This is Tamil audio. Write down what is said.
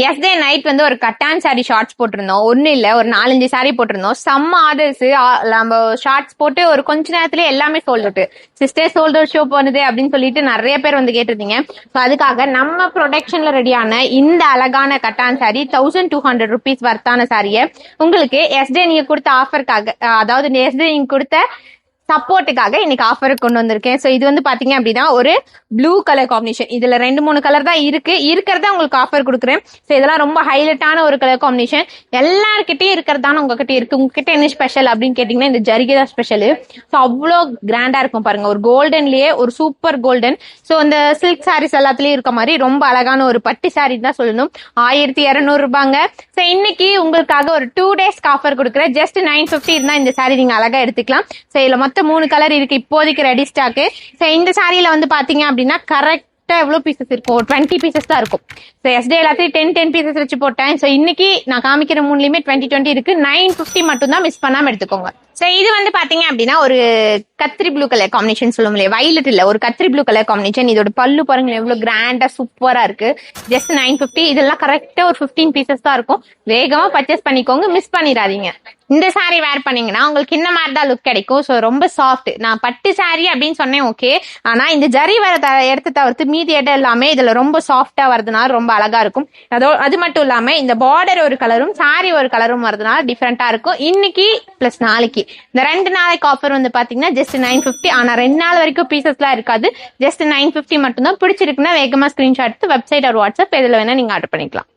எஸ்டே நைட் வந்து ஒரு கட்டான் சாரி ஷார்ட்ஸ் போட்டிருந்தோம். ஒண்ணு இல்ல, ஒரு 4-5 சாரி போட்டிருந்தோம். செம்ம ஆர்டர்ஸ். நம்ம ஷார்ட்ஸ் போட்டு ஒரு கொஞ்ச நேரத்துல எல்லாமே sold out. Sister sold out show பண்ணுது அப்படின்னு சொல்லிட்டு நிறைய பேர் வந்து கேட்டிருந்தீங்க. ஸோ அதுக்காக நம்ம ப்ரொடக்ஷன்ல ரெடியான இந்த அழகான கட்டான் சாரி 1200 rupees வர்த்தான சாரியை உங்களுக்கு எஸ்டே நீங்க கொடுத்த ஆஃபருக்காக, அதாவது எஸ்டே நீங்க கொடுத்த சப்போர்ட்டுக்காக இன்னைக்கு ஆஃபர் கொண்டு வந்திருக்கேன். ஸோ இது வந்து பாத்தீங்க அப்படின்னா ஒரு ப்ளூ கலர் காம்பினேஷன். இதுல 2-3 கலர் தான் இருக்கிறதா உங்களுக்கு ஆஃபர் கொடுக்குறேன். ஸோ இதெல்லாம் ரொம்ப ஹைலைட்டான ஒரு கலர் காம்பினேஷன். எல்லார்கிட்டயும் இருக்கிறதான உங்ககிட்ட இருக்கு. உங்ககிட்ட என்ன ஸ்பெஷல் அப்படின்னு கேட்டீங்கன்னா இந்த ஜரிகை தான் ஸ்பெஷல். ஸோ அவ்வளோ கிராண்டா இருக்கும் பாருங்க. ஒரு கோல்டன்லயே ஒரு சூப்பர் கோல்டன். ஸோ இந்த சில்க் சாரீஸ் எல்லாத்துலயும் இருக்க மாதிரி ரொம்ப அழகான ஒரு பட்டு சாரி தான் சொல்லணும். 1200 ரூபாங்க. ஸோ இன்னைக்கு உங்களுக்காக ஒரு 2 days ஆஃபர் கொடுக்குறேன். ஜஸ்ட் 950 இருந்தா இந்த சாரி நீங்க அழகா எடுத்துக்கலாம். ஸோ இதுல மொத்தம் 3 கலர் இருக்கு இப்போதைக்கு ரெடி ஸ்டாக்கு. ஸோ இந்த சாரியில வந்து பாத்தீங்க அப்படின்னா கரெக்டா எவ்வளவு பீசஸ் இருக்கும்? ஒரு 20 பீசஸ் தான் இருக்கும். ஸோ எஸ்டே எல்லாத்தையும் 10 பீசஸ் வச்சு போட்டேன். ஸோ இன்னைக்கு நான் காமிக்கிற 3லயுமே 20 இருக்கு. 950 மட்டும் தான், மிஸ் பண்ணாம எடுத்துக்கோங்க. ஸோ இது வந்து பாத்தீங்க அப்படின்னா ஒரு கத்திரி ப்ளூ கலர் காம்பினேஷன் சொல்லுவோம் இல்லையா, வயலட் இல்ல, ஒரு கத்திரி ப்ளூ கலர் காம்பினேஷன். இதோட பல்லு பாருங்க எவ்வளவு கிராண்டா சூப்பரா இருக்கு. ஜஸ்ட் 950. இதெல்லாம் கரெக்டா ஒரு 15 பீசஸ் தான் இருக்கும். வேகமா பர்ச்சேஸ் பண்ணிக்கோங்க, மிஸ் பண்ணிடாதீங்க. இந்த சாரி வேர் பண்ணீங்கன்னா உங்களுக்கு இந்த மாதிரி தான் லுக் கிடைக்கும். ஸோ ரொம்ப சாஃப்ட். நான் பட்டு சாரி அப்படின்னு சொன்னேன் ஓகே, ஆனா இந்த ஜரி வர எடுத்து தவிர்த்து மீதி இடம் எல்லாமே இதுல ரொம்ப சாஃப்டா வரதுனால ரொம்ப அழகா இருக்கும். அது மட்டும் இல்லாம இந்த பார்டர் ஒரு கலரும் சாரி ஒரு கலரும் வரதுனால டிஃப்ரெண்டா இருக்கும். இன்னைக்கு பிளஸ் நாளைக்கு இந்த 2 நாளைக்கு ஆஃபர் வந்து பாத்தீங்கன்னா ஜஸ்ட் 950. ஆனா 2 நாள் வரைக்கும் பீசஸ் எல்லாம் இருக்காது. ஜஸ்ட் 950 மட்டும் தான். பிடிச்சிருக்குன்னா வேகமா ஸ்கிரீன்ஷாட் எடுத்து வெப்சைட் ஒரு வாட்ஸ்அப் எதுல வேணா நீங்க ஆர்டர் பண்ணிக்கலாம்.